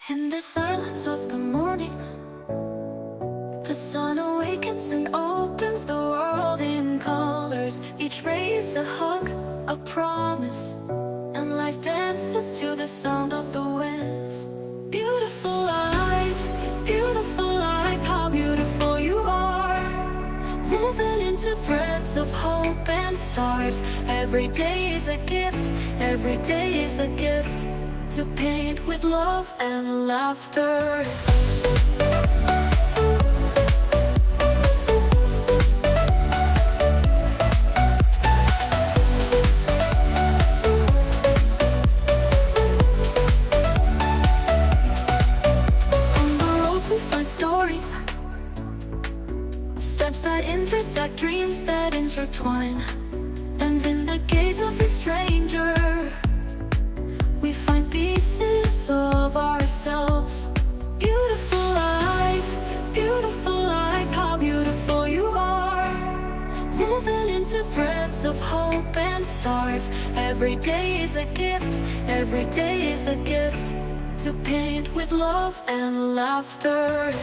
In the silence of the morning, the sun awakens and opens the world in colors. Each ray is a hug, a promise, and life dances to the sound of the winds. Beautiful life, how beautiful you are. Woven into threads of hope and stars. Every day is a gift, every day is a gift, to paint with love and laughter. On the road we find stories, steps that intersect, dreams that intertwine. And in the gaze of the stranger, we find pieces of ourselves. Beautiful life, how beautiful you are. Woven into threads of hope and stars. Every day is a gift, every day is a gift, to paint with love and laughter.